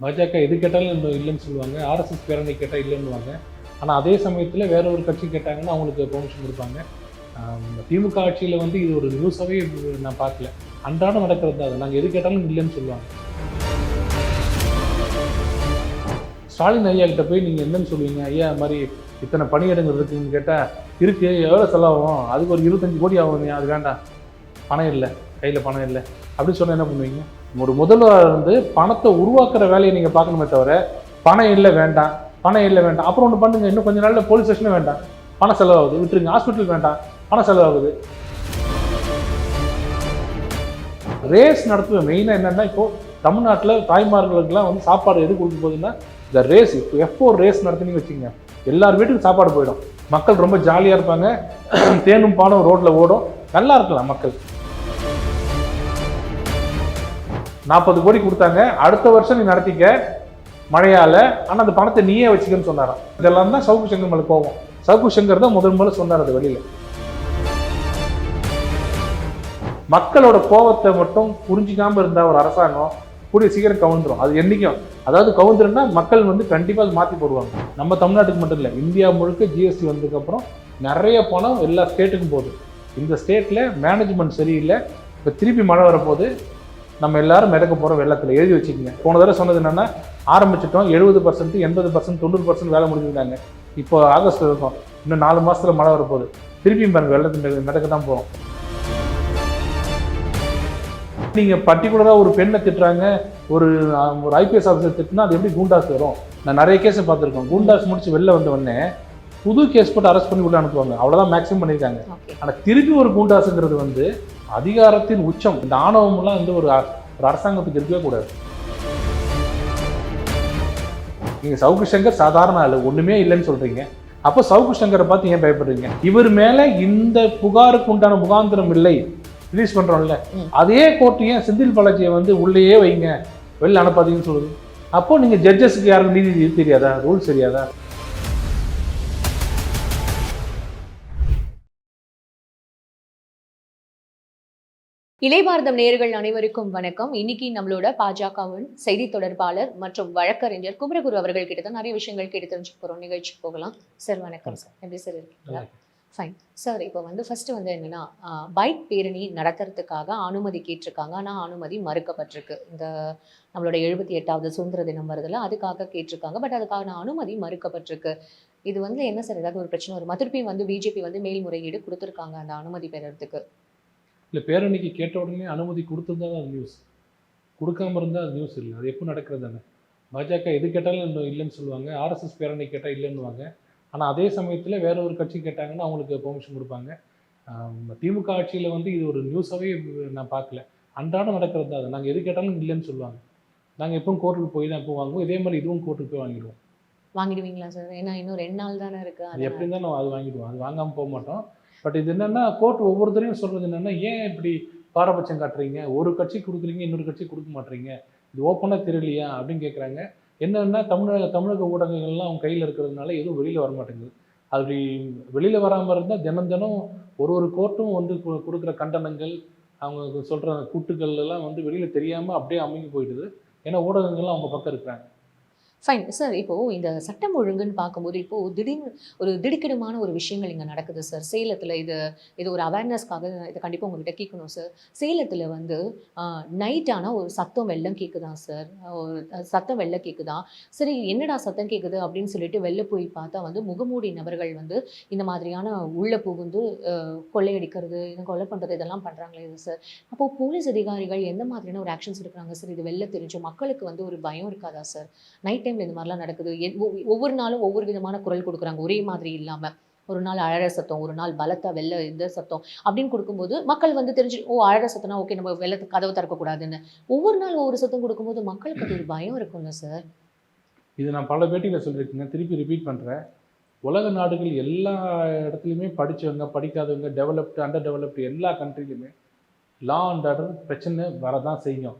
பாஜக எது கேட்டாலும் இல்லைன்னு சொல்லுவாங்க. ஆர்எஸ்எஸ் பேரணி கேட்டால் இல்லைன்னுவாங்க. ஆனால் அதே சமயத்தில் வேற ஒரு கட்சி கேட்டாங்கன்னா அவங்களுக்கு பெர்மிஷன் கொடுப்பாங்க. திமுக ஆட்சியில் வந்து இது ஒரு நியூஸாகவே நான் பார்க்கல. அன்றாடம் நடக்கிறது தான். நாங்கள் எது கேட்டாலும் இல்லைன்னு சொல்லுவாங்க. ஸ்டாலின் ஐயா கிட்ட போய் நீங்கள் என்னன்னு சொல்லுவீங்க? ஐயா இது மாதிரி இத்தனை பணியிடங்கள் இருக்குதுன்னு கேட்டால் இருக்குது, எவ்வளோ செலவாகும்? அதுக்கு ஒரு 25 கோடி ஆகும், அது வேண்டாம், பணம் இல்லை, கையில் பணம் இல்லை அப்படின்னு சொன்னால் என்ன பண்ணுவீங்க? ஒரு முதல்வராக இருந்து பணத்தை உருவாக்குற வேலையை நீங்கள் பார்க்கணுமே தவிர பணம் இல்லை வேண்டாம், பணம் இல்லை வேண்டாம். அப்புறம் ஒன்று பண்ணுங்க, இன்னும் கொஞ்சம் நாளில் போலீஸ் ஸ்டேஷனும் வேண்டாம், பணம் செலவாகுது, விட்டுருங்க. ஹாஸ்பிட்டல் வேண்டாம், பணம் செலவாகுது. ரேஸ் நடத்துவேன். மெயினாக என்னென்னா, இப்போது தமிழ்நாட்டில் தாய்மார்களுக்கெல்லாம் வந்து சாப்பாடு எது கொடுக்க போகுதுன்னா இந்த ரேஸ். இப்போ F4 ரேஸ் நடத்துனீங்கன்னு வச்சுங்க, எல்லார் வீட்டுக்கும் சாப்பாடு போயிடும். மக்கள் ரொம்ப ஜாலியாக இருப்பாங்க. தேனும் பாலும் ரோட்டில் ஓடும், நல்லா இருக்கலாம் மக்கள். 40 கோடி கொடுத்தாங்க, அடுத்த வருஷம் நீ நடத்திக்க மழையால், ஆனால் அந்த பணத்தை நீயே வச்சுக்கன்னு சொன்னாராம். இதெல்லாம் தான் சவுக்கு சங்கர் மேலே கோவம். சவுக்கு சங்கர் தான் முதல் சொன்னார் அது வெளியில். மக்களோட கோவத்தை மட்டும் புரிஞ்சிக்காமல் இருந்தால் ஒரு அரசாங்கம் கூடிய சீக்கிரம் கவுந்துரும். அது என்றைக்கும், அதாவது கவுந்துருன்னா மக்கள் வந்து கண்டிப்பாக அது மாற்றி போடுவாங்க. நம்ம தமிழ்நாட்டுக்கு மட்டும் இல்லை, இந்தியா முழுக்க ஜிஎஸ்டி வந்ததுக்கப்புறம் நிறைய பணம் எல்லா ஸ்டேட்டுக்கும் போகுது. இந்த ஸ்டேட்டில் மேனேஜ்மெண்ட் சரியில்லை. இப்போ திருப்பி மழை வரப்போது, நம்ம எல்லாரும் மிதக்க போகிறோம் வெள்ளத்தில், எழுதி வச்சுக்கோங்க. போன தடவை சொன்னது என்னென்னா, ஆரம்பிச்சிட்டோம் 70%, 80%, 90% வேலை முடிஞ்சுருந்தாங்க. இப்போ ஆகஸ்ட் இருக்கும், இன்னும் 4 மாதத்தில் மழை வரப்போகுது. திருப்பியும் பாருங்கள், வெள்ளத்தில் மிதக்க தான் போகிறோம். நீங்கள் பர்டிகுலராக ஒரு பெண்ணை திட்டுறாங்க, ஒரு ஐபிஎஸ் ஆஃபீஸர் திட்டுனா அது எப்படி கூண்டாஸ் வரும்? நான் நிறைய கேஸை பார்த்துருக்கோம். கூண்டாஸ் முடிச்சு வெளில வந்த உடனே புது கேஸ் போட்டு அரெஸ்ட் பண்ணி உள்ள அனுப்புவாங்க. அவ்வளோதான் மேக்ஸிமம் பண்ணியிருக்காங்க. ஆனால் திருப்பி ஒரு கூண்டாஸுங்கிறது வந்து அதிகாரத்தின் உச்சம். இந்த ஆணவம்லாம் வந்து ஒரு அரசாங்கத்துக்கு இருக்கவே கூடாது. நீங்கள் சவுக்கு சங்கர் சாதாரண ஆள், ஒன்றுமே இல்லைன்னு சொல்கிறீங்க. அப்போ சவுக்கு சங்கரை பார்த்து ஏன் பயப்படுறீங்க? இவர் மேலே இந்த புகாருக்கு உண்டான முகாந்திரம் இல்லை, ரிலீஸ் பண்ணுறோம்ல, அதே கோர்ட்டு ஏன் செந்தில் பாலாஜியை வந்து உள்ளேயே வைங்க, வெளில அனுப்பாதீங்கன்னு சொல்லுது? அப்போ நீங்கள் ஜட்ஜஸுக்கு யாருக்கும் நீதி தெரியாதா? ரூல்ஸ் தெரியாதா? இளைபாரதம் நேயர்கள் அனைவருக்கும் வணக்கம். இன்னைக்கு நம்மளோட பாஜகவின் செய்தி தொடர்பாளர் மற்றும் வழக்கறிஞர் குமரகுரு அவர்கள் கிட்ட தான் நிறைய விஷயங்கள் கேட்டு தெரிஞ்சுக்க போறோம். நிகழ்ச்சி போகலாம். சார் வணக்கம். சார் எப்படி சார் இருக்கீங்களா? Fine sir. இப்போ வந்து ஃபர்ஸ்ட் வந்து என்னன்னா, பைக் பேரணி நடத்துறதுக்காக அனுமதி கேட்டிருக்காங்க. ஆனால் அனுமதி மறுக்கப்பட்டிருக்கு. இந்த நம்மளோட 78வது சுதந்திர தினம் வருதுல, அதுக்காக கேட்டிருக்காங்க. பட் அதுக்கான அனுமதி மறுக்கப்பட்டிருக்கு. இது வந்து என்ன சார், ஏதாவது ஒரு பிரச்சனை வருமா? திருப்பியும் வந்து பிஜேபி வந்து மேல்முறையீடு கொடுத்துருக்காங்க அந்த அனுமதி பெறறதுக்கு. இல்லை, பேரணிக்கு கேட்ட உடனே அனுமதி கொடுத்துருந்தா அது நியூஸ், கொடுக்காம இருந்தால் அது நியூஸ் இல்லை. அது எப்போ நடக்கிறது தானே. பாஜக எது கேட்டாலும் இல்லைன்னு சொல்லுவாங்க. ஆர்எஸ்எஸ் பேரணி கேட்டால் இல்லைன்னுவாங்க. ஆனால் அதே சமயத்தில் வேற ஒரு கட்சி கேட்டாங்கன்னா அவங்களுக்கு பெர்மிஷன் கொடுப்பாங்க. திமுக ஆட்சியில் வந்து இது ஒரு நியூஸாகவே நான் பார்க்கல. அன்றாடம் நடக்கிறது தான். அது நாங்கள் எது கேட்டாலும் இல்லைன்னு சொல்லுவாங்க. நாங்கள் எப்பவும் கோர்ட்டுக்கு போய் தான் எப்போ வாங்குவோம். இதே மாதிரி இதுவும் கோர்ட்டுக்கு போய் வாங்கிடுவோம். வாங்கிடுவீங்களா சார்? ஏன்னா இன்னும் 2 நாள் தானே இருக்குது. அது எப்படி இருந்தாலும் அது வாங்கிடுவோம். அது வாங்காமல் போக மாட்டோம். பட் இது என்னென்னா, கோர்ட் ஒவ்வொருத்தரையும் சொல்கிறது என்னென்னா, ஏன் இப்படி பாரபட்சம் காட்டுறீங்க? ஒரு கட்சி கொடுக்குறீங்க, இன்னொரு கட்சி கொடுக்க மாட்டீங்க, இது ஓப்பனாக தெரியலையா அப்படின்னு கேட்குறாங்க. என்னென்னா, தமிழக ஊடகங்கள்லாம் அவங்க கையில் இருக்கிறதுனால எதுவும் வெளியில் வர மாட்டேங்குது. அப்படி வெளியில் வராமல் இருந்தால் தினம் ஒரு கோர்ட்டும் வந்து கொடுக்குற கண்டனங்கள், அவங்க சொல்கிற கூட்டுகள் எல்லாம் வந்து வெளியில் தெரியாமல் அப்படியே அமைங்கி போயிடுது. ஏன்னா ஊடகங்கள்லாம் அவங்க பக்கம் இருக்கிறாங்க. Fine sir. இப்போது இந்த சட்டம் ஒழுங்குன்னு பார்க்கும்போது இப்போது திடீர்னு திடுக்கிடமான ஒரு விஷயங்கள் இங்கே நடக்குது சார். சேலத்தில் இது ஒரு அவேர்னஸ்க்காக இதை கண்டிப்பாக உங்ககிட்ட கேட்கணும் சார். சேலத்தில் வந்து நைட் ஆனால் ஒரு சத்தம் வெள்ளம் கேட்குதான் சார். ஒரு சத்தம் வெள்ளம் கேட்குதான். சரி, என்னடா சத்தம் கேட்குது அப்படின்னு சொல்லிட்டு வெளில போய் பார்த்தா வந்து முகமூடி நபர்கள் வந்து இந்த மாதிரியான உள்ளே புகுந்து கொள்ளையடிக்கிறது, கொலை பண்ணுறது, இதெல்லாம் பண்ணுறாங்களே இது சார். அப்போது போலீஸ் அதிகாரிகள் எந்த மாதிரியான ஒரு ஆக்ஷன்ஸ் எடுக்கிறாங்க சார்? இது வெளில தெரிஞ்சு மக்களுக்கு வந்து ஒரு பயம் இருக்காதா சார்? நைட் இந்த மாதிரிலாம் நடக்குது. ஒவ்வொரு நாளும் ஒவ்வொரு விதமான குரல் கொடுக்குறாங்க, ஒரே மாதிரி இல்லாம. ஒரு நாள் அழற சத்தம், ஒரு நாள் பலத்தா வெள்ள இந்த சத்தம் அப்படின்னு கொடுக்கும்போது மக்கள் வந்து தெரிஞ்சு, ஓ அழற சத்தம்னா ஓகே, நம்ம வெள்ளத்துக்கு கதவு திறக்கக்கூடாதுன்னு. ஒவ்வொரு நாள் ஒவ்வொரு சத்தம் கொடுக்கும்போது மக்களுக்கு அது ஒரு பயம் இருக்கும்ல சார். இது நான் பல பேட்டியில் சொல்லியிருக்கேங்க, திருப்பி ரிப்பீட் பண்ணுறேன். உலக நாடுகள் எல்லா இடத்துலையுமே படித்தவங்க, படிக்காதவங்க, டெவலப்டு, அண்டர் டெவலப்டு எல்லா கண்ட்ரிலையுமே லா அண்ட் ஆர்டர் பிரச்சனை வரதான் செய்யும்.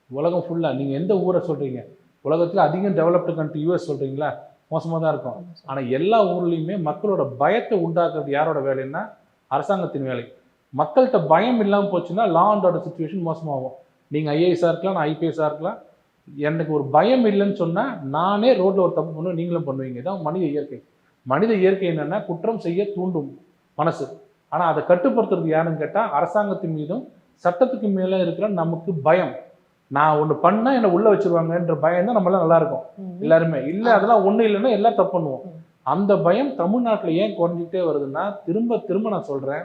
உலகம் ஃபுல்லாக நீங்கள் எந்த ஊரை சொல்கிறீங்க? உலகத்தில் அதிகம் டெவலப்டு கண்ட்ரி யூஎஸ் சொல்கிறீங்களா? மோசமாக தான் இருக்கும். ஆனால் எல்லா ஊர்லேயுமே மக்களோட பயத்தை உண்டாக்குறது யாரோட வேலைன்னா அரசாங்கத்தின் வேலை. மக்கள்கிட்ட பயம் இல்லாமல் போச்சுன்னா லா அண்ட் ஆர்டர் சிச்சுவேஷன் மோசமாகும். நீங்கள் ஐஏஎஸ்ஸாக இருக்கலாம், நான் ஐபிஎஸ்ஸாக இருக்கலாம், எனக்கு ஒரு பயம் இல்லைன்னு சொன்னால் நானே ரோட்டில் ஒரு தப்பு பண்ணுவேன், நீங்களும் பண்ணுவீங்க. இதான் மனித இயற்கை. மனித இயற்கை என்னென்னா குற்றம் செய்ய தூண்டும் மனசு. ஆனால் அதை கட்டுப்படுத்துறது யாருன்னு கேட்டால் அரசாங்கத்தின் மீதும் சட்டத்துக்கு மேலே இருக்கிற நமக்கு பயம். நான் ஒன்று பண்ணால் என்னை உள்ளே வச்சுருவாங்கன்ற பயம் தான் நம்மளாம் நல்லா இருக்கும் எல்லாருமே. இல்லை அதெல்லாம் ஒன்றும் இல்லைன்னா எல்லாம் தப்பு பண்ணுவோம். அந்த பயம் தமிழ்நாட்டில் ஏன் குறைஞ்சிக்கிட்டே வருதுன்னா, திரும்ப திரும்ப நான் சொல்கிறேன்,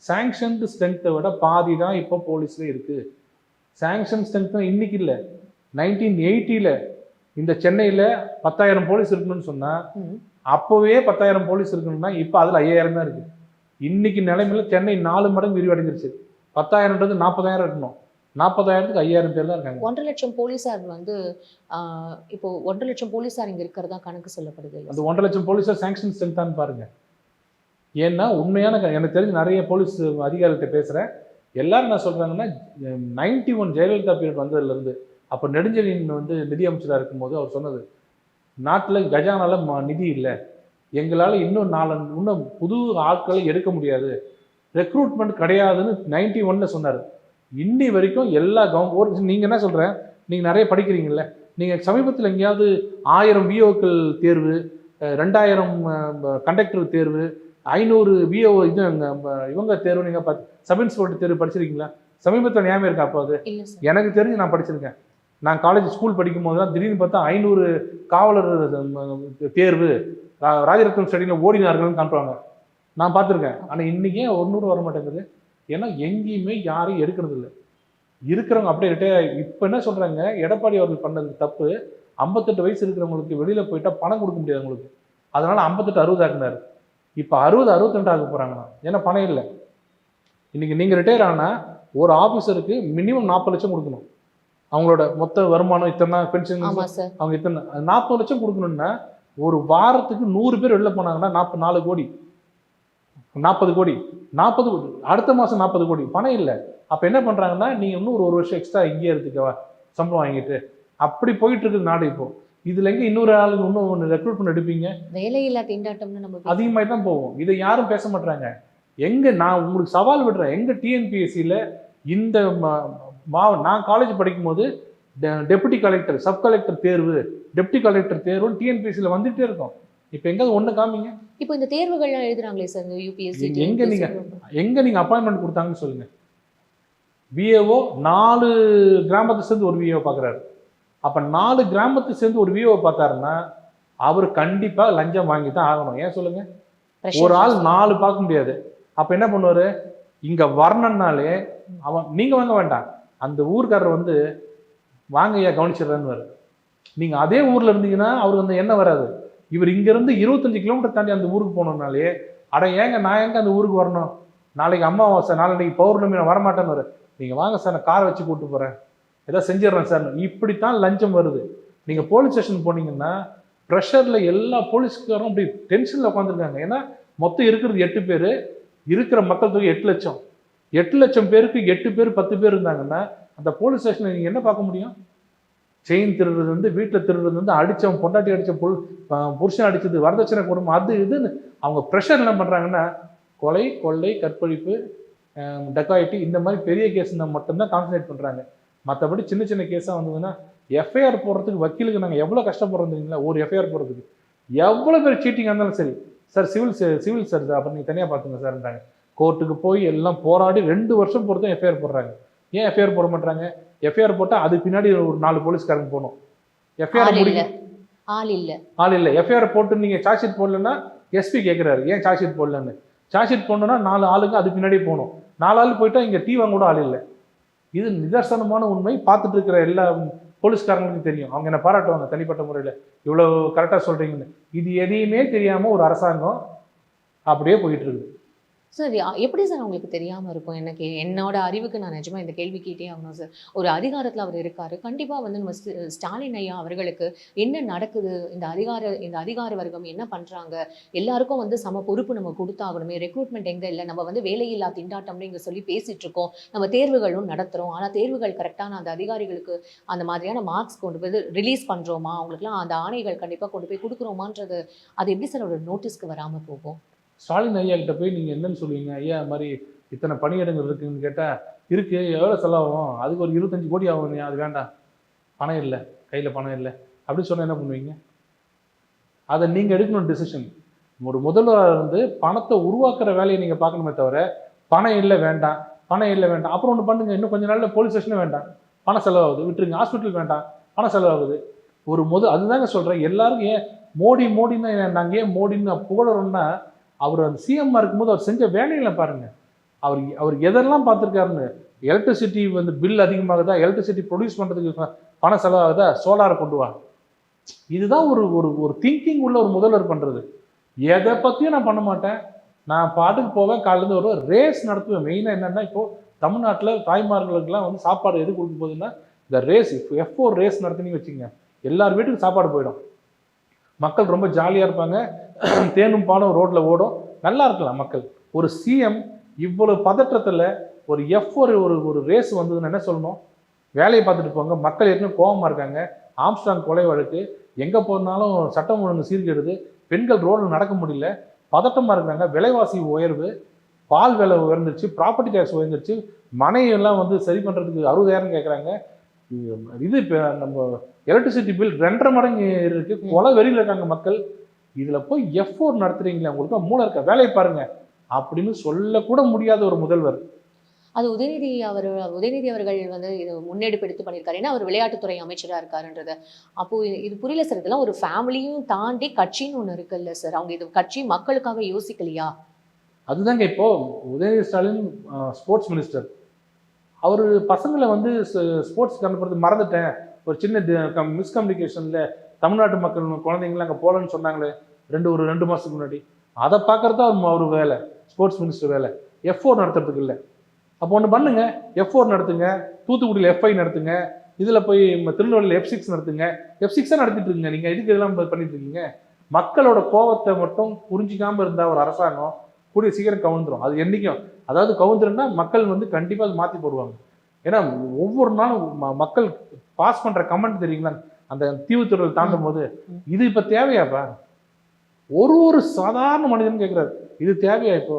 சாங்ஷன்டு ஸ்ட்ரென்த்தை விட பாதி தான் இப்போ போலீஸில் இருக்குது. சாங்ஷன் ஸ்ட்ரென்த் இன்னைக்கு இல்லை, 1980 இந்த சென்னையில் 10,000 போலீஸ் இருக்கணும்னு சொன்னால் அப்போவே 10,000 போலீஸ் இருக்கணும்னா இப்போ அதில் 5,000 தான் இருக்குது. இன்னைக்கு நிலைமையில சென்னை 4 மடங்கு விரிவடைஞ்சிருச்சு. 10,000ன்றது 40,000 இருக்கணும், 40,000க்கு 5,000 பேர் தான் இருக்காங்க. 1.5 லட்சம் போலீஸார் வந்து இப்போ 1.5 லட்சம் போலீஸார் இங்கே இருக்கிறதா கணக்கு சொல்லப்படுது. அந்த 1.5 லட்சம் போலீஸார் சாங்ஷன் ஸ்ட்ரென்த்தான்னு பாருங்க. ஏன்னா உண்மையான எனக்கு தெரிஞ்சு நிறைய போலீஸ் அதிகாரிகிட்ட பேசுகிறேன், எல்லாரும் என்ன சொல்கிறாங்கன்னா 91 ஜெயலலிதா பீரியட் வந்ததுலேருந்து, அப்போ நெடுஞ்செழியன் வந்து நிதி அமைச்சராக இருக்கும்போது அவர் சொன்னது, நாட்டில் கஜானால நிதி இல்லை, எங்களால் இன்னும் புது ஆட்களை எடுக்க முடியாது, ரெக்ரூட்மெண்ட் கிடையாதுன்னு 91 சொன்னார். இன்னி வரைக்கும் எல்லா நீங்கள் என்ன சொல்கிறேன், நீங்கள் நிறைய படிக்கிறீங்கல்ல, நீங்கள் சமீபத்தில் எங்கேயாவது 1000 விஓக்கள் தேர்வு, 2000 கண்டக்டர் தேர்வு, 500 விஓ இது இவங்க தேர்வு நீங்கள் சப் இன்ஸ்பெக்டர் தேர்வு படிச்சிருக்கீங்களா? சமீபத்தில் ஞாபகம் இருக்கா? அப்போ அது எனக்கு தெரிஞ்சு நான் படிச்சிருக்கேன். நான் காலேஜ் ஸ்கூல் படிக்கும் போதுலாம் திடீர்னு பார்த்தா 500 காவலர் தேர்வு ராஜரத்னம் ஸ்டடியில் ஓடினார்கள்னு காட்டுவாங்க, நான் பார்த்துருக்கேன். ஆனால் இன்றைக்கே 100 வர மாட்டேங்குது. ஏன்னா எங்கேயுமே யாரையும் எடுக்கிறது இல்லை, இருக்கிறவங்க அப்படியே ரிட்டையர். இப்போ என்ன சொல்கிறாங்க, எடப்பாடி அவர்கள் பண்ணது தப்பு, 58 வயசு இருக்கிறவங்களுக்கு வெளியில் போயிட்டா பணம் கொடுக்க முடியாது உங்களுக்கு, அதனால் 58 60 ஆக்குனாரு. இப்போ 60 62 ஆக போகிறாங்கண்ணா, ஏன்னா பணம் இல்லை. இன்றைக்கி நீங்கள் ரிட்டையர் ஆனால் ஒரு ஆஃபீஸருக்கு மினிமம் 40 லட்சம் கொடுக்கணும், அவங்களோட மொத்த வருமானம் இத்தனை பென்ஷன் அவங்க இத்தனை 40 லட்சம் கொடுக்கணும்னா ஒரு வாரத்துக்கு 100 பேர் வெளில போனாங்கன்னா 44 கோடி, 40 கோடி, 40 அடுத்த மாதம் 40 கோடி, பணம் இல்லை. அப்போ என்ன பண்ணுறாங்கன்னா, நீங்கள் இன்னும் ஒரு வருஷம் எக்ஸ்ட்ரா இங்கேயே இருந்துக்கவா, சம்பளம் வாங்கிட்டு, அப்படி போயிட்டு இருக்குது நாடு. இப்போ இதில் எங்கே இன்னொரு ஆளுக்கு இன்னும் ஒன்று ரெக்ரூட் பண்ண எடுப்பீங்க? வேலையில்லா திண்டாட்டம்னு நம்ம அதிகமாக தான் போவோம். இதை யாரும் பேச மாட்டாங்க. எங்கே நான் உங்களுக்கு சவால் விடுறேன், எங்கள் டிஎன்பிஎஸ்சியில் இந்த நான் காலேஜ் படிக்கும்போது டெப்யூட்டி கலெக்டர், சப் கலெக்டர் தேர்வு, டெப்யூட்டி கலெக்டர் தேர்வுன்னு டிஎன்பிஎஸ்சியில் வந்துகிட்டே இருக்கும். இப்போ எங்கேயாவது ஒன்று காமிங்க. இப்போ இந்த தேர்வுகள்லாம் எழுதுறாங்களே சார், இந்த யூபிஎஸ்சி எங்கே நீங்கள் அப்பாயின்மெண்ட் கொடுத்தாங்கன்னு சொல்லுங்கள். விஏஓ 4 கிராமத்தை சேர்ந்து ஒரு விஏஓ பார்க்குறாரு. அப்போ 4 கிராமத்தை சேர்ந்து ஒரு விஏஓ பார்த்தாருன்னா அவர் கண்டிப்பாக லஞ்சம் வாங்கி தான் ஆகணும். ஏன் சொல்லுங்கள், ஒரு ஆள் 4 பார்க்க முடியாது. அப்போ என்ன பண்ணுவார், இங்கே வரணுன்னாலே அவன் நீங்கள் வாங்க வேண்டாம், அந்த ஊருக்காரர் வந்து வாங்கய்யா கவனிச்சிடுறேன்னு. நீங்கள் அதே ஊரில் இருந்தீங்கன்னா அவருக்கு அந்த எண்ணம் வராது. இவர் இங்கேருந்து 25 கிலோமீட்டர் தாண்டி அந்த ஊருக்கு போனோம்னாலே, அட ஏங்க நான் எங்கே அந்த ஊருக்கு வரணும், நாளைக்கு அமாவாசை, நாளைக்கு பௌர்ணமி, நான் வரமாட்டேன்னு வர, நீங்கள் வாங்க சார் நான் காரை வச்சு கூப்பிட்டு போகிறேன், ஏதாவது செஞ்சிடறேன் சார். இப்படித்தான் லஞ்சம் வருது. நீங்கள் போலீஸ் ஸ்டேஷன் போனீங்கன்னா ப்ரெஷரில் எல்லா போலீஸ்காரும் அப்படி டென்ஷனில் உட்காந்துருக்காங்க. ஏன்னா மொத்தம் இருக்கிறது 8 பேர், இருக்கிற மக்கள் தொகை 8 லட்சம். 8 லட்சம் பேருக்கு 8 பேர் 10 பேர் இருந்தாங்கன்னா அந்த போலீஸ் ஸ்டேஷனில் நீங்கள் என்ன பார்க்க முடியும்? செயின் திருடுறது வந்து, வீட்டில் திருடுறது வந்து, அடித்தவன் பொண்டாட்டி அடித்த புருஷன் அடித்தது, வரதட்சணை குடும்பம், அது இதுன்னு அவங்க ப்ரெஷர் என்ன பண்ணுறாங்கன்னா, கொலை, கொள்ளை, கற்பழிப்பு, டெக்காயிட்டி, இந்த மாதிரி பெரிய கேஸ்னா மட்டும்தான் கான்சன்ட்ரேட் பண்ணுறாங்க. மற்றபடி சின்ன சின்ன கேஸாக வந்ததுன்னா எஃப்ஐஆர் போடுறதுக்கு வக்கீலுக்கு நாங்கள் எவ்வளோ கஷ்டப்படுறோம் தெரியுங்களா? ஒரு எஃப்ஐஆர் போடுறதுக்கு எவ்வளோ பேர் சீட்டிங்காக இருந்தாலும் சரி, சார் சிவில் சார் அப்புறம் நீங்கள் தனியாக பார்த்துங்க சார்ன்றாங்க. கோர்ட்டுக்கு போய் எல்லாம் போராடி 2 வருஷம் பொறுத்தும் எஃப்ஐஆர் போடுறாங்க. ஏன் எஃப்ஐஆர் போட மாட்டாங்க? எஃப்ஐஆர் போட்டால் அது பின்னாடி ஒரு 4 போலீஸ்காரங்க போகணும். எஃப்ஐஆர் ஆள் இல்லை. எஃப்ஐஆர் போட்டு நீங்கள் சார்ஜ் ஷீட் போடலன்னா எஸ்பி கேட்குறாரு ஏன் சார்ஜ் ஷீட் போடலன்னு. சார்ஜ் ஷீட் போடணுன்னா 4 ஆளுங்க அது பின்னாடி போகணும். 4 ஆள் போயிட்டா இங்கே டீ வாங்க கூட ஆள் இல்லை. இது நிதர்சனமான உண்மை. பார்த்துட்டு இருக்கிற எல்லா போலீஸ்காரங்களுக்கும் தெரியும். அவங்க என்ன பாராட்டுவாங்க தனிப்பட்ட முறையில், இவ்வளோ கரெக்டாக சொல்கிறீங்கன்னு. இது எதையுமே தெரியாமல் ஒரு அரசாங்கம் அப்படியே போயிட்டு இருக்குது. சார் எப்படி சார் அவங்களுக்கு தெரியாமல் இருக்கும்? எனக்கு என்னோட அறிவுக்கு நான் நிஜமாக இந்த கேள்வி கேட்டே ஆகணும் சார். ஒரு அதிகாரத்தில் அவர் இருக்கார், கண்டிப்பாக வந்து நம்ம ஸ்டாலின் ஐயா அவர்களுக்கு என்ன நடக்குது, இந்த அதிகார வர்க்கம் என்ன பண்ணுறாங்க, எல்லாருக்கும் வந்து சம பொறுப்பு நம்ம கொடுத்தாகணுமே. ரெக்ரூட்மெண்ட் எங்கே இல்லை, நம்ம வந்து வேலையில்லா திண்டாட்டம்னு இங்கே சொல்லி பேசிகிட்டு இருக்கோம், நம்ம தேர்வுகளும் நடத்துகிறோம். ஆனால் தேர்வுகள் கரெக்டான அந்த அதிகாரிகளுக்கு அந்த மாதிரியான மார்க்ஸ் கொண்டு போய் ரிலீஸ் பண்ணுறோமா, அவங்களுக்குலாம் அந்த ஆணைகள் கண்டிப்பாக கொண்டு போய் கொடுக்குறோமான்றது அது எப்படி சார் ஒரு நோட்டீஸ்க்கு வராமல் போகும்? ஸ்டாலின் ஐயா கிட்ட போய் நீங்கள் என்னன்னு சொல்லுவீங்க? ஐயா இது மாதிரி இத்தனை பணியிடங்கள் இருக்குதுன்னு கேட்டால் இருக்குது, எவ்வளோ செலவாகும், அதுக்கு ஒரு 25 கோடி ஆகும், அது வேண்டாம், பணம் இல்லை. கையில் பணம் இல்லை அப்படின்னு சொன்னால் என்ன பண்ணுவீங்க? அதை நீங்கள் எடுக்கணும் டிசிஷன். ஒரு முதல்வராக இருந்து பணத்தை உருவாக்குற வேலையை நீங்கள் பார்க்கணுமே தவிர பணம் இல்லை வேண்டாம், பணம் இல்லை வேண்டாம். அப்புறம் ஒன்று பண்ணுங்க, இன்னும் கொஞ்ச நாளில் போலீஸ் ஸ்டேஷனும் வேண்டாம், பணம் செலவாகுது, விட்டுருங்க. ஹாஸ்பிட்டல் வேண்டாம், பணம் செலவாகுது. அதுதாங்க சொல்கிறேன். எல்லாரும் ஏன் மோடின்னு நாங்கள் ஏன் மோடின்னு புகழறோம்னா, அவர் அந்த சிஎம்மாக இருக்கும்போது அவர் செஞ்ச வேலைகளை பாருங்கள். அவர் எதெல்லாம் பார்த்துருக்காருன்னு. எலக்ட்ரிசிட்டி பில் அதிகமாகுதா, எலக்ட்ரிசிட்டி ப்ரொடியூஸ் பண்ணுறதுக்கு பணம் செலவாகுதா, சோலாரை கொண்டு வா. இதுதான் ஒரு ஒரு ஒரு திங்கிங் உள்ள ஒரு முதல்வர் பண்ணுறது. எதை பற்றியும் நான் பண்ண மாட்டேன், நான் பாட்டுக்கு போவேன், காலையிலேருந்து வருவேன், ரேஸ் நடத்துவேன். மெயினாக என்னென்னா, இப்போது தமிழ்நாட்டில் தாய்மார்களுக்கெல்லாம் சாப்பாடு எது கொடுக்க போகுதுன்னா, இந்த ரேஸ் F4 ரேஸ் நடத்தினு வச்சுங்க, எல்லார் வீட்டுக்கும் சாப்பாடு போயிடும். மக்கள் ரொம்ப ஜாலியாக இருப்பாங்க, தேனும் பாலும் ரோட்டில் ஓடும், நல்லா இருக்கலாம் மக்கள். ஒரு சிஎம் இவ்வளோ பதற்றத்தில் ஒரு F4 ஒரு ரேஸ் வந்ததுன்னு என்ன சொல்லணும்? வேலையை பார்த்துட்டு போங்க. மக்கள் ஏற்கனவே கோபமாக இருக்காங்க. ஆம்ஸ்ட்ராங் கொலை வழக்கு, எங்கே போனாலும் சட்டம் ஒழுங்கு சீர்கெடுது, பெண்கள் ரோடில் நடக்க முடியல, பதட்டமாக இருக்கிறாங்க. விலைவாசி உயர்வு, பால் விலை உயர்ந்துருச்சு, ப்ராப்பர்ட்டி டேக்ஸ் உயர்ந்துருச்சு, மனையெல்லாம் சரி பண்ணுறதுக்கு 60,000 கேட்குறாங்க. இது இப்போ நம்ம எலக்ட்ரிசிட்டி பில் 2.5 மடங்கு இருக்குது. கொலை வெறியில் இருக்காங்க மக்கள். இதில் போய் F4 நடத்துறீங்களே, உங்களுக்கு மூளை இருக்க, வேலையை பாருங்க அப்படின்னு சொல்லக்கூட முடியாத ஒரு முதல்வர். அது உதயநிதி அவர்கள் இது முன்னெடுப்பு எடுத்து பண்ணியிருக்காரு. ஏன்னா அவர் விளையாட்டுத்துறை அமைச்சராக இருக்காருன்றது. அப்போ இது புரியல சார். இதெல்லாம் ஒரு ஃபேமிலியும் தாண்டி கட்சின்னு ஒன்று இருக்குல்ல சார். அவங்க இது கட்சி மக்களுக்காக யோசிக்கலையா? அதுதாங்க இப்போ உதயநிதி ஸ்டாலின் ஸ்போர்ட்ஸ் மினிஸ்டர். அவர் பசங்களை ஸ்போர்ட்ஸ்க்கு அனுப்புறது மறந்துட்டேன், ஒரு சின்ன மிஸ்கம்யூனிகேஷனில் தமிழ்நாட்டு மக்கள் குழந்தைங்களாம் அங்கே போகலன்னு சொன்னாங்களே ஒரு 2 மாதத்துக்கு முன்னாடி, அதை பார்க்குறது தான் அவர் வேலை, ஸ்போர்ட்ஸ் மினிஸ்டர் வேலை. F4 நடத்துறதுக்கு இல்லை. அப்போ ஒன்று பண்ணுங்க, F4 நடத்துங்க, தூத்துக்குடியில் F5 நடத்துங்க, இதில் போய் திருநெல்வேலியில் F6 நடத்துங்க. F6 நடத்திட்டு இருக்கீங்க. நீங்கள் இதுக்கு இதெல்லாம் பண்ணிட்டு இருக்கீங்க. மக்களோட கோபத்தை மட்டும் புரிஞ்சிக்காமல் இருந்தால் ஒரு அரசாங்கம் கூடிய சீக்கிரம் கவுந்துரும். அது என்றைக்கும், அதாவது கவுந்துருன்னா மக்கள் கண்டிப்பாக அது மாற்றி போடுவாங்க. ஏன்னா ஒவ்வொரு நாளும் மக்கள் பாஸ் பண்ணுற கமெண்ட் தெரியுங்களா, அந்த தீவுத்துறையில் தாண்டும் போது, இது இப்போ தேவையாப்பா? ஒரு சாதாரண மனிதன் கேட்குறாரு, இது தேவையா? இப்போ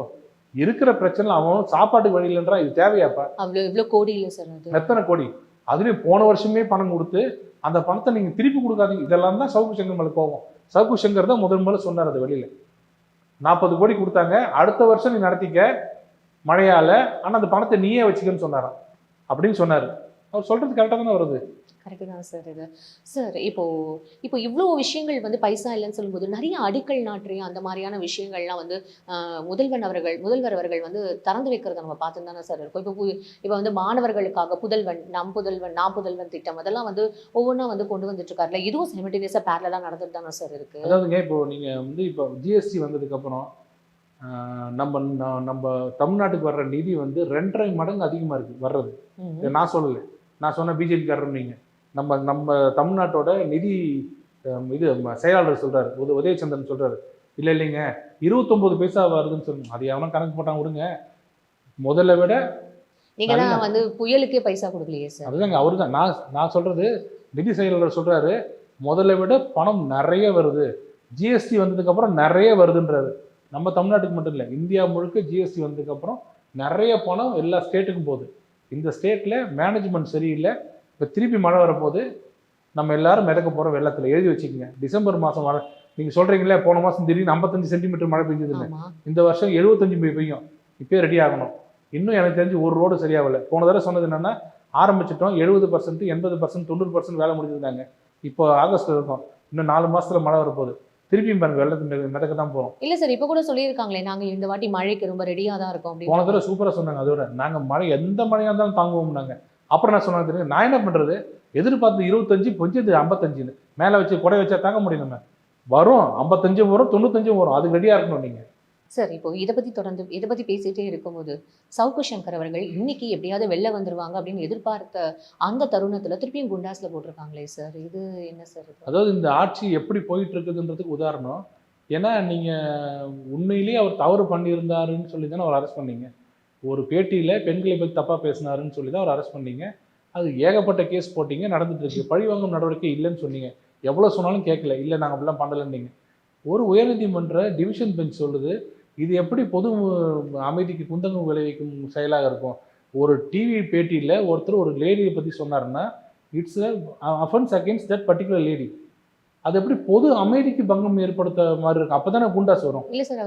இருக்கிற பிரச்சனை அவன் சாப்பாட்டுக்கு வழி இல்லைன்றா, இது தேவையாப்பா? இவ்வளோ கோடி இல்லை சார், எத்தனை கோடி? அதுலேயும் போன வருஷமே பணம் கொடுத்து அந்த பணத்தை நீங்கள் திருப்பி கொடுக்காதீங்க. இதெல்லாம் தான் சவுக்கு சங்கர் மேலே கோவம். சவுக்கு சங்கர் தான் முதல்ல சொன்னார் அது வெளியில். 40 கோடி கொடுத்தாங்க, அடுத்த வருஷம் நீ நடத்திக்க மழையால், ஆனால் அந்த பணத்தை நீயே வச்சுக்கன்னு சொன்னாராம் அப்படின்னு சொன்னார். அவர் சொல்கிறது கரெக்டாக தானே வருது. கரெக்டு தான் சார். இது சார் இப்போ இவ்வளோ விஷயங்கள் பைசா இல்லைன்னு சொல்லும்போது நிறைய அடிக்கல் நாட்டுறையும் அந்த மாதிரியான விஷயங்கள்லாம் முதல்வர் அவர்கள் திறந்து வைக்கிறத நம்ம பார்த்து தானே சார் இருக்கும். இப்போ மாணவர்களுக்காக நாம் புதல்வன் திட்டம் அதெல்லாம் ஒவ்வொன்றா கொண்டு வந்துட்டு இருக்காருல, இதுவும் சைமல்டேனியஸாக பேரலாக நடந்துட்டு தானே சார் இருக்கு. அதாவதுங்க, இப்போ நீங்கள் இப்போ ஜிஎஸ்டி வந்ததுக்கப்புறம் நம்ம தமிழ்நாட்டுக்கு வர்ற நிதி 2.5 மடங்கு அதிகமாக இருக்குது வர்றது. நான் சொல்லலை, நான் சொன்ன பிஜேபிக்காரர். நீங்கள் நம்ம தமிழ்நாட்டோட நிதி செயலாளர் சொல்றாரு, உதயச்சந்திரன் சொல்றாரு, இல்லைங்க 29 பைசா வருதுன்னு சொல்லுங்க. அது எவனும் கணக்கு போட்டாங்க, விடுங்க. முதல்ல விட நீங்க புயலுக்கே பைசா கொடுக்கலையே சார். அதுதாங்க அவரு தான் நான் சொல்றது. நிதி செயலாளர் சொல்றாரு, முதல்ல விட பணம் நிறைய வருது, ஜிஎஸ்டி வந்ததுக்கு அப்புறம் நிறைய வருதுன்றாரு. நம்ம தமிழ்நாட்டுக்கு மட்டும் இல்லை, இந்தியா முழுக்க ஜிஎஸ்டி வந்ததுக்கு அப்புறம் நிறைய பணம் எல்லா ஸ்டேட்டுக்கும் போகுது. இந்த ஸ்டேட்ல மேனேஜ்மெண்ட் சரியில்லை. இப்போ திருப்பி மழை வரப்போது, நம்ம எல்லாரும் மிதக்க போகிற வெள்ளத்தில் எழுதி வச்சுக்கோங்க. டிசம்பர் மாதம் மழை, நீங்கள் சொல்கிறீங்களே போன மாதம் திடீர்னு 55 சென்டிமீட்டர் மழை பெஞ்சதுன்னு, இந்த வருஷம் 75 பெய்யும். இப்போயே ரெடி ஆகணும். இன்னும் எனக்கு தெரிஞ்சு ஒரு ரோடு சரியாகலை. போன தடவை சொன்னது என்னென்னா, ஆரம்பிச்சிட்டோம் 70%, 80%, 90% வேலை முடிஞ்சிருந்தாங்க. இப்போ ஆகஸ்ட்டில் இருக்கும், இன்னும் 4 மாதத்தில் மழை வரப்போகுது. திருப்பியும் பாருங்க வெள்ளத்துக்கு மிதக்க தான் போகிறோம். இல்லை சார், இப்போ கூட சொல்லியிருக்காங்களே, நாங்கள் இந்த வாட்டி மழைக்கு ரொம்ப ரெடியாக தான் இருக்கோம் அப்படின்னு. போன தடவை சூப்பராக சொன்னாங்க. அதோட நாங்கள் மழை எந்த மழையாக இருந்தாலும் தாங்குவோம் நாங்கள். அப்புறம் நான் சொன்னாங்க தெரியுங்க, நான் என்ன பண்ணுறது, எதிர்பார்த்து 25 கொஞ்சது 55 மேலே வச்சு கொடை வச்சா தாங்க முடியும். நம்ம வரும் 55 வரும், 95 வரும், அதுக்கு ரெடியாக இருக்கணும் நீங்கள். சார், இப்போ இதை பற்றி பேசிகிட்டே இருக்கும்போது சவுக்கு சங்கர் அவர்கள் இன்னைக்கு எப்படியாவது வெளில வந்துருவாங்க அப்படின்னு எதிர்பார்த்த அந்த தருணத்தில் திருப்பியும் குண்டாஸில் போட்டிருக்காங்களே சார், இது என்ன சார்? அதாவது இந்த ஆட்சி எப்படி போயிட்டு இருக்குதுன்றதுக்கு உதாரணம். ஏன்னா நீங்கள் உண்மையிலேயே அவர் தவறு பண்ணியிருந்தாருன்னு சொல்லி தானே அவர் அரெஸ்ட் பண்ணீங்க. ஒரு பேட்டியில் பெண்களை பற்றி தப்பாக பேசினாருன்னு சொல்லி தான் அவர் அரெஸ்ட் பண்ணீங்க. அது ஏகப்பட்ட கேஸ் போட்டிங்க, நடந்துட்டு இருக்கு. பழிவாங்கும் நடவடிக்கை இல்லைன்னு சொன்னீங்க, எவ்வளோ சொன்னாலும் கேட்கல. இல்லை நாங்கள் அப்படிலாம் பண்ணலைன்னீங்க. ஒரு உயர்நீதிமன்ற டிவிஷன் பெஞ்ச் சொல்லுது, இது எப்படி பொது அமைதிக்கு குந்தகம் விளைவிக்கும் செயலாக இருக்கும். ஒரு டிவி பேட்டியில் ஒருத்தர் ஒரு லேடியை பற்றி சொன்னாருன்னா, it's offence against that particular lady. அது எப்படி பொது அமைதிக்கு பங்கம் ஏற்படுத்த மாதிரி இருக்கு. அப்போ தானே குண்டாஸ் வரும். இல்ல சார்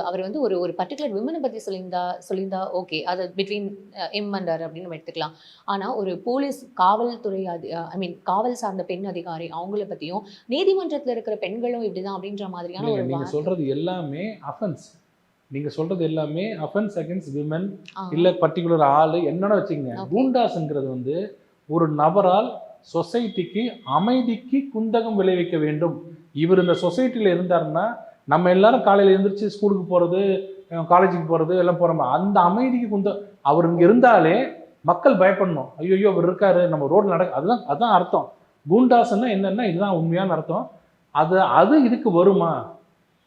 அவர் வந்து ஒரு பர்டிகுலர் விமனை பத்தி சொல்லியிருந்தா ஓகே, அது பிட்வீன் எம் அண்ட் ஆர் அப்படின்னு நம்ம எடுத்துக்கலாம். ஆனா ஒரு போலீஸ் காவல்துறை காவல் சார்ந்த பெண் அதிகாரி அவங்கள பத்தியும் நீதிமன்றத்துல இருக்கிற பெண்களும் இப்படிதான் அப்படின்ற மாதிரியான ஒரு நீங்க சொல்றது எல்லாமே அஃபென்ஸ். நீங்க சொல்றது எல்லாமே அஃபென்ஸ் அகேன்ஸ்ட் விமன், ஆ, இல்ல பர்டிகுலர் ஆளு என்னன்னு வச்சுக்கங்க. Okay. கூண்டாஸ்ங்கிறது வந்து ஒரு நபரால் சொசைட்டிக்கு அமைதிக்கு குந்தகம் விளைவிக்க வேண்டும். இவர் இந்த சொசைட்டில இருந்தாருன்னா நம்ம எல்லாரும் காலையில எழுந்திரிச்சு ஸ்கூலுக்கு போறது, காலேஜுக்கு போறது எல்லாம் போறோம். அந்த அமைதிக்கு அவர் இங்க இருந்தாலே மக்கள் பயப்படணும். ஐயோ அவர் இருக்காரு, நம்ம ரோட்ல அதுதான் அர்த்தம். கூண்டாஸ்ன்னா என்னன்னா இதுதான் உண்மையான அர்த்தம். அது இதுக்கு வருமா?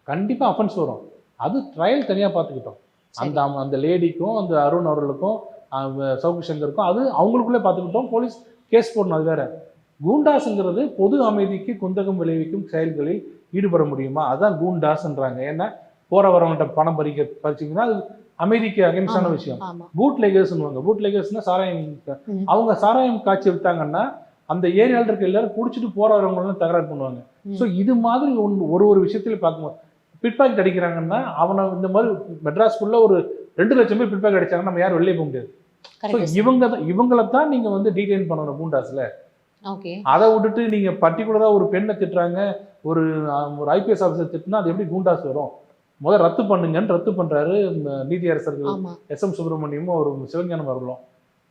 கண்டிப்பா அஃபென்ஸ் வரும். அது ட்ரையல் தனியா பார்த்துக்கிட்டோம். அந்த அந்த லேடிக்கும் அந்த அருண் அவர்களுக்கும் சவுக்கு சங்கருக்கும் அது அவங்களுக்குள்ளே பார்த்துக்கிட்டோம். போலீஸ் கேஸ் போடணும், அது வேற. கூண்டாஸுங்கிறது பொது அமைதிக்கு குந்தகம் விளைவிக்கும் செயல்களில் ஈடுபட முடியுமா? அதான் கூண்டாஸ்ன்றாங்க. ஏன்னா போற வரவங்கிட்ட பணம் பறிச்சிங்கன்னா அது அமைதிக்கு அகேன்ஸ்டான விஷயம். பூட் லேகர்ஸ்னுவாங்க. பூட் லேகர்ஸ்னா சாராயம். அவங்க சாராயம் காய்ச்சி விட்டாங்கன்னா அந்த ஏரியாவில் இருக்க எல்லாரும் குடிச்சிட்டு போற வரவங்களும் தகராறு பண்ணுவாங்க. ஸோ இது மாதிரி ஒரு விஷயத்துல பார்க்கும்போது பிட் பாக்கெட் அடிக்கிறாங்கன்னா அவனை இந்த மாதிரி மெட்ராஸ்குள்ள ஒரு 2 லட்சம் பேர் பிட் பாக்கெட் அடிச்சாங்கன்னா நம்ம யாரும் வெளியே போக முடியாது. இவங்களை தான் நீங்க வந்து டீடைன் பண்ணணும் கூண்டாஸ்ல. அதை விட்டுட்டு நீங்க பர்டிகுலரா ஒரு பெண்ணை திட்டுறாங்க, ஒரு ஐபிஎஸ் ஆஃபீஸர் திட்டுனா அது எப்படி கூண்டாஸ் வரும்? முதல் ரத்து பண்ணுங்கன்னு ரத்து பண்றாரு நீதியரசர்கள் எஸ்.எம். சுப்பிரமணியமும் ஒரு சிவஞானம் அவர்களும்.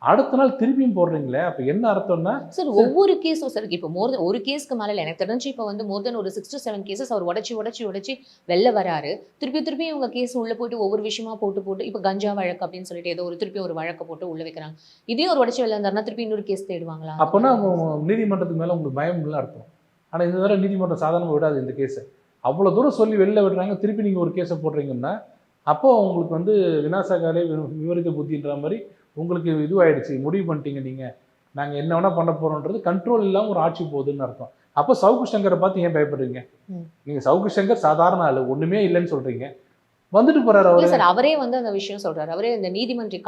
அடுத்த நாள் திருப்பியும் போடுறீங்களே, அப்ப என்ன அர்த்தம்னா சார் ஒவ்வொரு கேஸும் சார் இப்போ ஒரு கேஸ்க்கு மேல எனக்கு தெரிஞ்சு இப்போ வந்து மோர் தென் ஒரு 6 to 7 கேசஸ் அவர் உடைச்சி வெளில வராரு. திருப்பி இவங்க கேஸ் உள்ள போயிட்டு ஒவ்வொரு விஷயமா போட்டு இப்போ கஞ்சா வழக்கு அப்படின்னு சொல்லிட்டு ஏதோ திருப்பி ஒரு வழக்கை போட்டு உள்ள வைக்கிறாங்க. இதையும் ஒரு உடைச்சி வெளில இருந்தாருன்னா திருப்பி இன்னொரு கேஸ் தேடுவாங்களா? அப்போனா நீதிமன்றத்துக்கு மேல உங்களுக்கு பயம் இல்லை அர்த்தம். ஆனா இந்த தடவை நீதிமன்றம் சாதாரணமாக விடாது இந்த கேஸை. அவ்வளவு தூரம் சொல்லி வெளில விடுறாங்க, திருப்பி நீங்க ஒரு கேஸை போடுறீங்கன்னா அப்போ உங்களுக்கு வந்து விநாசகாலே விவரித்த புத்தின்ற மாதிரி உங்களுக்கு இதுவாயிடுச்சு, முடிவு பண்ணிட்டீங்க நீங்க, நாங்க என்ன வேணா பண்ண போறோம்ன்றது கண்ட்ரோல் இல்லாம ஒரு ஆட்சி போகுதுன்னு அர்த்தம். அப்போ சவுக்கு சங்கரை பார்த்து ஏன் பயப்படுறீங்க? நீங்க சவுக்கு சங்கர் சாதாரண ஆளு, ஒண்ணுமே இல்லைன்னு சொல்றீங்க, வந்துட்டு போறாரு அவரு. சார் அவரே வந்து அந்த விஷயம் சொல்றாரு. அவரே இந்த நீதிமன்ற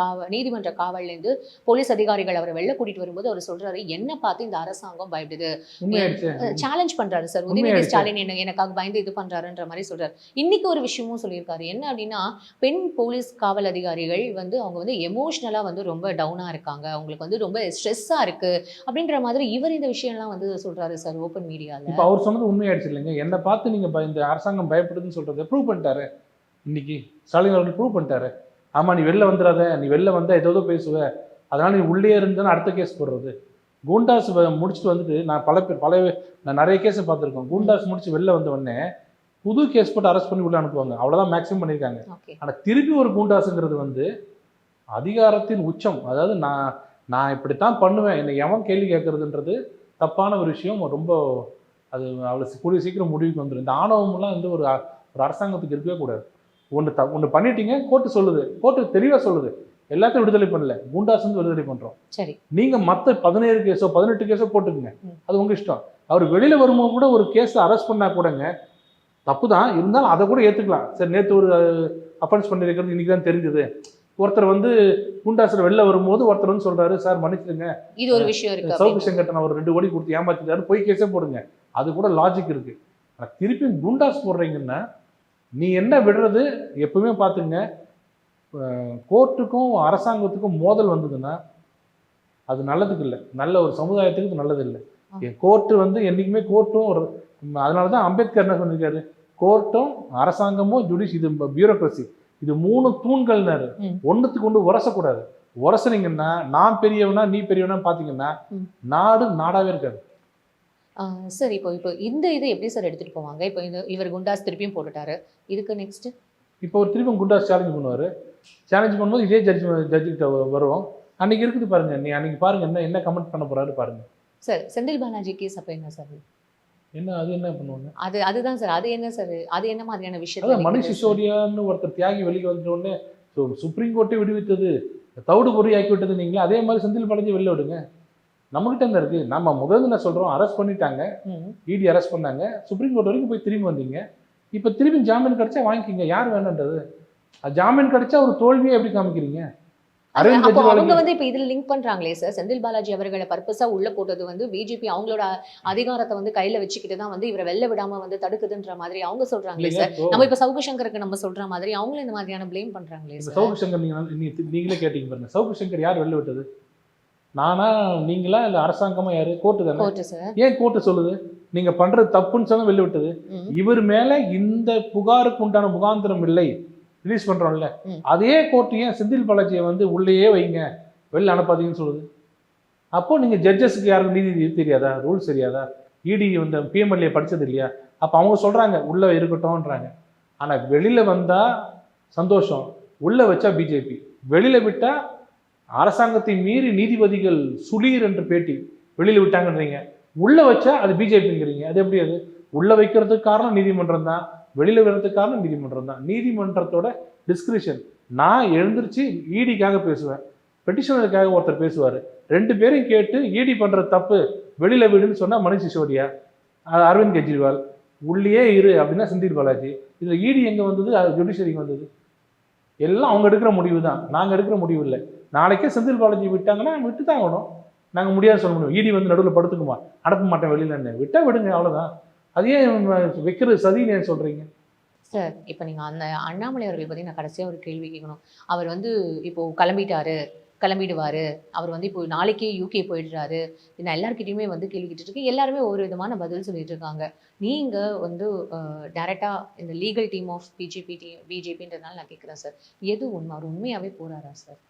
காவல்ல இருந்து போலீஸ் அதிகாரிகள் அவரை வெளில கூட்டிட்டு வரும்போது அவர் சொல்றாரு, என்ன பார்த்து இந்த அரசாங்கம் பயப்படுது, சேலஞ்ச் பண்றாரு சார். உதயநிதி ஸ்டாலின் எனக்காக பயந்து இது பண்றாருன்ற மாதிரி சொல்றாரு. இன்னைக்கு ஒரு விஷயமும் சொல்லியிருக்காரு, என்ன அப்படின்னா பெண் போலீஸ் காவல் அதிகாரிகள் வந்து அவங்க வந்து எமோஷனலா வந்து ரொம்ப டவுனா இருக்காங்க, அவங்களுக்கு வந்து ரொம்ப ஸ்ட்ரெஸ்ஸா இருக்கு அப்படின்ற மாதிரி இவர் இந்த விஷயம்லாம் வந்து சொல்றாரு சார் ஓப்பன் மீடியால. இப்போ அவர் சொன்னது உண்மையாயிடுச்சு இல்லைங்க? என்னை பார்த்து நீங்க இந்த அரசாங்கம் பயப்படுதுன்னு சொல்றதை ப்ரூவ் பண்ணிட்டாரு. இன்னைக்கு ஸ்டாலின் அவர்கள் ப்ரூவ் பண்ணிட்டாரு. ஆமா நீ வெளில வந்துடாத, நீ வெளில வந்தா ஏதோ பேசுவ, அதனால நீ உள்ளே இருந்தாலும் அடுத்த கேஸ் போடுறது. கூண்டாஸ் முடிச்சுட்டு வந்துட்டு நான் நிறைய கேஸை பார்த்துருக்கோம். கூண்டாஸ் முடிச்சு வெளில வந்த உடனே புது கேஸ் போட்டு அரெஸ்ட் பண்ணி உள்ள அனுப்புவாங்க. அவ்வளவுதான் மேக்ஸிமம் பண்ணியிருக்காங்க. ஆனா திருப்பி ஒரு கூண்டாஸுங்கிறது வந்து அதிகாரத்தின் உச்சம். அதாவது நான் இப்படித்தான் பண்ணுவேன், என்னை எவன் கேள்வி கேட்கறதுன்றது தப்பான ஒரு விஷயம். ரொம்ப அது அவ்வளவு கூடிய சீக்கிரம் முடிவுக்கு வந்துடும். இந்த ஆணவம்லாம் வந்து ஒரு அரசாங்கத்துக்கு இருக்கவே கூடாது. ஒன்று பண்ணிட்டீங்க, கோர்ட்டு சொல்லுது, கோர்ட்டு தெளிவாக சொல்லுது, எல்லாத்தையும் விடுதலை பண்ணல, கூண்டாஸ் வந்து விடுதலை பண்றோம். சரி, நீங்க மற்ற 17 கேஸோ 18 கேஸோ போட்டுக்குங்க, அது உங்க இஷ்டம். அவர் வெளியில வரும்போது கூட ஒரு கேஸ் அரெஸ்ட் பண்ணா கூடங்க தப்பு தான், இருந்தாலும் அதை கூட ஏத்துக்கலாம். சரி நேற்று ஒரு அஃபென்ஸ் பண்ணிருக்கிறது இன்னைக்கு தான் தெரிஞ்சது. ஒருத்தர் வந்து கூண்டாஸ்ல வெளில வரும்போது ஒருத்தர் வந்து சொல்றாரு, சார் மன்னிச்சிடுங்க, இது ஒரு விஷயம் இருக்கு, சவுக்கு சங்கர் ஒரு 2 கோடி கொடுத்து ஏமாத்திட்டாரு, போய் கேஸே போடுங்க, அது கூட லாஜிக் இருக்கு. ஆனா திருப்பி கூண்டாஸ் போடுறீங்கன்னா நீ என்ன விடுறது? எப்பவுமே பார்த்துங்க, கோர்ட்டுக்கும் அரசாங்கத்துக்கும் மோதல் வந்ததுன்னா அது நல்லதுக்கு இல்லை, நல்ல ஒரு சமுதாயத்துக்கு நல்லது இல்லை. கோர்ட்டு வந்து என்றைக்குமே கோர்ட்டும் அதனால தான் அம்பேத்கர் என்ன சொல்லியிருக்காரு, கோர்ட்டும் அரசாங்கமும் இது பியூரோக்ரசி, இது 3 தூண்கள்னாரு. ஒன்றுத்துக்கு ஒன்று உரசக்கூடாது. உரசனீங்கன்னா நான் பெரியவனா நீ பெரியவனா பார்த்தீங்கன்னா நாடு நாடாவே இருக்காது. சார் இப்போ இந்த இதை எப்படி சார் எடுத்துட்டு போவாங்க? இப்போ இவர் குண்டாஸ் திருப்பியும் போட்டுட்டாரு, இதுக்கு நெக்ஸ்ட் இப்போ ஒரு திருப்பியும் குண்டாஸ் சேலஞ்ச் பண்ணுவார். சேலஞ்ச் பண்ணும்போது இதே ஜட்ஜிக்கிட்ட வரும். அன்னைக்கு இருக்குது பாருங்க, நீ அன்னைக்கு பாருங்க என்ன கமெண்ட் பண்ண போறாரு பாருங்க. சார் செந்தில் பாலாஜி கேஸ் அப்போ என்ன சார்? அது என்ன பண்ணுவாங்க? அதுதான் சார், அது என்ன சார், அது என்ன மாதிரியான விஷயம்? மணிஷ் சிசோடியான்னு ஒருத்தர் தியாகி வெளியே வந்த உடனே சுப்ரீம் கோர்ட்டே விடுவித்தது, தவிடு பொறி ஆக்கி விட்டது நீங்களே, அதே மாதிரி செந்தில் பாலாஜி வெளில விடுங்க. நம்மகிட்ட என்ன இருக்கு? நம்ம முதல்ல என்ன சொல்றோம், அரெஸ்ட் பண்ணிட்டாங்க, இடி அரெஸ்ட் பண்ணாங்க, சுப்ரீம் கோர்ட் வரைக்கும் போய் திரும்பி வந்தீங்க, இப்ப திரும்பி ஜாமீன் கிடைச்சா வாங்கிக்கிங்க, யார் வேணுன்றது. ஜாமீன் கிடைச்சா ஒரு தோல்வியை எப்படி காமிக்கிறீங்க? அரவிந்த் அப்போ அவங்க கெஜ்ரிவால் வந்து இப்ப இதுல லிங்க் பண்றாங்களே சார், செந்தில் பாலாஜி அவர்களை பர்பஸா உள்ள போட்டது வந்து பிஜேபி அவங்களோட அதிகாரத்தை வந்து கையில வச்சுக்கிட்டு தான் வந்து இவரை வெளில விடாம வந்து தடுக்குதுன்ற மாதிரி அவங்க சொல்றாங்களே சார். நம்ம இப்ப சவுக்கு சங்கருக்கு நம்ம சொல்ற மாதிரி அவங்களும் இந்த மாதிரியான பிளேம் பண்றாங்களே இப்ப சார். சவுக்கு சங்கர் நீங்களே கேட்டீங்க பாருங்க, சவுக்கு சங்கர் யார் வெளில விட்டது? நானா, நீங்களா, இல்ல அரசாங்கமா? யாரு? கோர்ட்டு தானே. Court sir. ஏன் கோர்ட்டு சொல்லுது நீங்க பண்றது தப்புன்னு சொன்னா வெளில விட்டது? இவர் மேல இந்த புகாருக்கு உண்டான முகாந்திரம் இல்லை, ரிலீஸ் பண்றோம்ல, அதே கோர்ட்டு ஏன் செந்தில் பாலாஜியை வந்து உள்ளேயே வைங்க, வெளில அனுப்பாதீங்கன்னு சொல்லுது? அப்போ நீங்க ஜட்ஜஸ்க்கு யாருக்கு நீதி தெரியாதா? ரூல்ஸ் தெரியாதா? இடி வந்து பிஎம்எல்ஏ படிச்சது இல்லையா? அப்ப அவங்க சொல்றாங்க உள்ள இருக்கட்டும்ன்றாங்க. ஆனா வெளியில வந்தா சந்தோஷம், உள்ள வச்சா பிஜேபி, வெளியில விட்டா அரசாங்கத்தை மீறி நீதிபதிகள் சுளீர் என்று பேட்டி வெளியில விட்டாங்கன்றீங்க, உள்ள வச்சா அது பிஜேபிங்கிறீங்க. அது எப்படி? அது உள்ள வைக்கிறதுக்கு காரணம் நீதிமன்றம் தான், வெளியில விடுறதுக்கு காரணம் நீதிமன்றம் தான். நீதிமன்றத்தோட டிஸ்கிரிப்ஷன். நான் எழுந்திருச்சு ஈடிக்காக பேசுவேன், பெட்டிஷனருக்காக ஒருத்தர் பேசுவார், ரெண்டு பேரும் கேட்டு ஈடி பண்ற தப்பு வெளியில விடுன்னு சொன்னா மணிஷ் சிசோடியா, அரவிந்த் கெஜ்ரிவால், உள்ளே இரு அப்படின்னா செந்தில் பாலாஜி. இதுல ஈடி எங்க வந்தது? ஜுடிஷியரிங்க வந்தது. எல்லாம் அவங்க எடுக்கிற முடிவு தான், நாங்க எடுக்கிற முடிவு இல்லை. நாளைக்கே செந்தில் பாலாஜி விட்டாங்கன்னா விட்டு தான் ஆகணும், நாங்க முடியாது சொல்ல முடியும். ஈடி வந்து நடுவில் படுத்துக்குமா, அனுப்ப மாட்டேன் வெளியில, விட்டா விடுங்க, அவ்வளவுதான். அதையே வைக்கிறது சதின்னு ஏன் சொல்றீங்க சார்? இப்போ நீங்க அந்த அண்ணாமலை அவர்கள் பத்தி நான் கடைசியா ஒரு கேள்வி கேட்கணும். அவர் வந்து இப்போ கிளம்பிடுவாரு, அவர் வந்து இப்போ நாளைக்கே யூகே போயிடுறாரு. நான் எல்லாருக்கிட்டையுமே வந்து கேள்வி கேட்டுட்டு இருக்கேன், எல்லாருமே ஒரு விதமான பதில் சொல்லிட்டு இருக்காங்க. நீங்க வந்து டைரக்டா இந்த லீகல் டீம் ஆஃப் பிஜேபின்றதுனால நான் கேட்குறேன் சார், எது உண்மை? அவர் உண்மையாவே போறாரா சார்?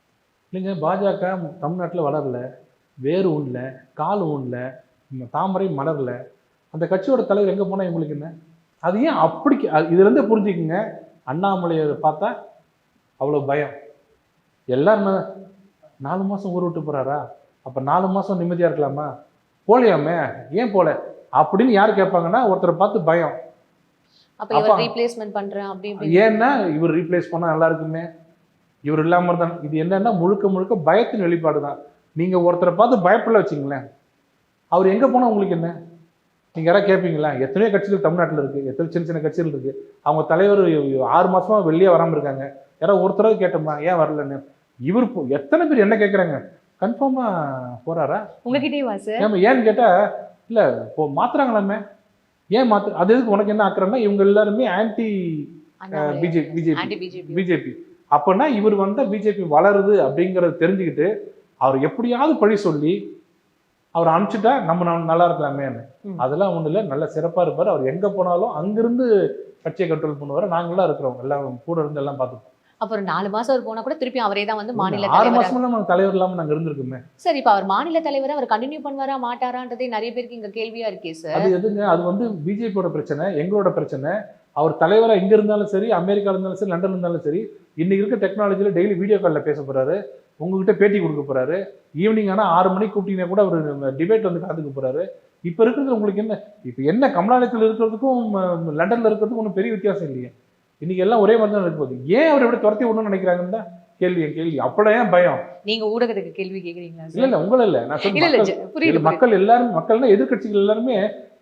இல்லைங்க, பாஜக தமிழ்நாட்டில் வளரல, வேறு ஊன்ல, கால் ஊன்ல, தாமரை மலர்ல. அந்த கட்சியோட தலைவர் எங்கே போனால் உங்களுக்கு என்ன? அது ஏன் அப்படி? இதுலேருந்து புரிஞ்சுக்குங்க, அண்ணாமலையை பார்த்தா அவ்வளோ பயம். எல்லாரும் 4 மாதம் ஊர் விட்டு போகிறாரா, அப்போ 4 மாதம் நிம்மதியாக இருக்கலாமா? போலையாமே, ஏன் போல அப்படின்னு யார் கேட்பாங்கன்னா ஒருத்தரை பார்த்து பயம். அப்போ இவர் ரீப்ளேஸ்மெண்ட் பண்ணுறேன் அப்படி ஏன்னா இவர் ரீப்ளேஸ் பண்ணால் நல்லா இருக்குமே, இவர் இல்லாமல் தான். இது என்னன்னா முழுக்க முழுக்க பயத்தின் வெளிப்பாடு தான். நீங்கள் ஒருத்தரை பார்த்து பயப்படல வச்சிங்களேன், அவர் எங்கே போனால் உங்களுக்கு என்ன? நீங்கள் யாராவது கேட்பீங்களா? எத்தனையோ கட்சிகள் தமிழ்நாட்டில் இருக்குது, எத்தனை சின்ன சின்ன கட்சிகள் இருக்குது, அவங்க தலைவர் 6 மாதமா வெளியே வராமல் இருக்காங்க. யாராவது ஒருத்தராவது கேட்டோமா ஏன் வரலன்னு? இவர் எத்தனை பேர் என்ன கேட்குறாங்க, கன்ஃபார்மாக போகிறாரா உங்ககிட்டயே சார்? ஏன்னு கேட்டால், இல்லை இப்போ மாத்துறாங்களாமே, ஏன் அது எதுக்கு உனக்கு என்ன ஆக்குறாங்கன்னா இவங்க எல்லாருமே ஆன்டி பிஜேபி. அப்படின்னா இவர் வந்தா பிஜேபி வளருது அப்படிங்கிறத தெரிஞ்சுக்கிட்டு அவர் எப்படியாவது பழி சொல்லி அவர் அனுப்பிச்சுட்டா நம்ம நல்லா இருக்கலாமேன்னு. அதெல்லாம் ஒண்ணு இல்லை, நல்ல சிறப்பா இருப்பாரு. அவர் எங்க போனாலும் அங்கிருந்து கட்சியை கண்ட்ரோல் பண்ணுவாரு. நாங்களாம் இருக்கிறோம், எல்லாம் கூட இருந்து எல்லாம் பார்த்துப்போம். அப்புறம் 4 மாசம் அவர் போனா கூட திருப்பி அவரே தான் வந்து மாநில 6 மாசமா நம்ம தலைவர் இல்லாம நாங்க இருந்திருக்குமே. சார் இப்ப அவர் மாநில தலைவரா அவர் கண்டினியூ பண்ணுவாரா மாட்டாரான்றதே நிறைய பேருக்கு இங்க கேள்வியா இருக்கே சார். அது எதுங்க, அது வந்து பிஜேபியோட பிரச்சனை, எங்களோட பிரச்சனை. அவர் தலைவரா இங்க இருந்தாலும் சரி, அமெரிக்கால இருந்தாலும் சரி, லண்டன்ல இருந்தாலும் சரி, இன்னைக்கு இருக்க டெக்னாலஜியில டெய்லி வீடியோ கால்ல பேச போறாரு, உங்ககிட்ட பேட்டி கொடுக்க போறாரு. ஈவினிங் ஆனா 6 மணிக்கு கூப்பிட்டீங்கன்னா கூட அவர் டிபேட் வந்து கலந்துக்க போறாரு. இப்ப இருக்கிறது உங்களுக்கு என்ன? இப்ப என்ன கமலாலயத்தில் இருக்கிறதுக்கும் லண்டன்ல இருக்கிறதுக்கும் ஒன்றும் பெரிய வித்தியாசம் இல்லையே. இன்னைக்கு எல்லாம் ஒரே மாதிரி தான் இருக்க போகுது. ஏன் அவர் எப்படி துரத்தி விடணும்னு நினைக்கிறாங்கன்னு தான் கேள்வி. அப்படி ஏன் பயம்? நீங்க ஊடகத்துக்கு கேள்வி கேக்குறீங்களா? இல்ல உங்களை இல்ல, நான் சொல்ல மக்கள் எல்லாரும், மக்கள்னா எதிர்கட்சிகள் எல்லாருமே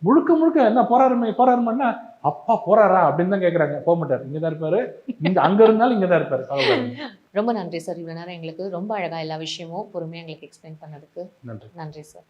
முழுக்க முழுக்க என்ன போராடுமான்னா அப்பா போறாரா அப்படின்னு தான் கேட்கறாங்க. போக மாட்டாரு, இங்கதான் இருப்பாரு. அங்க இருந்தாலும் இங்கதான் இருப்பாரு. ரொம்ப நன்றி சார், இவ்வளவு நேரம் எங்களுக்கு ரொம்ப அழகா எல்லா விஷயமும் பொறுமையா எங்களுக்கு எக்ஸ்பிளைன் பண்ணதுக்கு. நன்றி நன்றி சார்.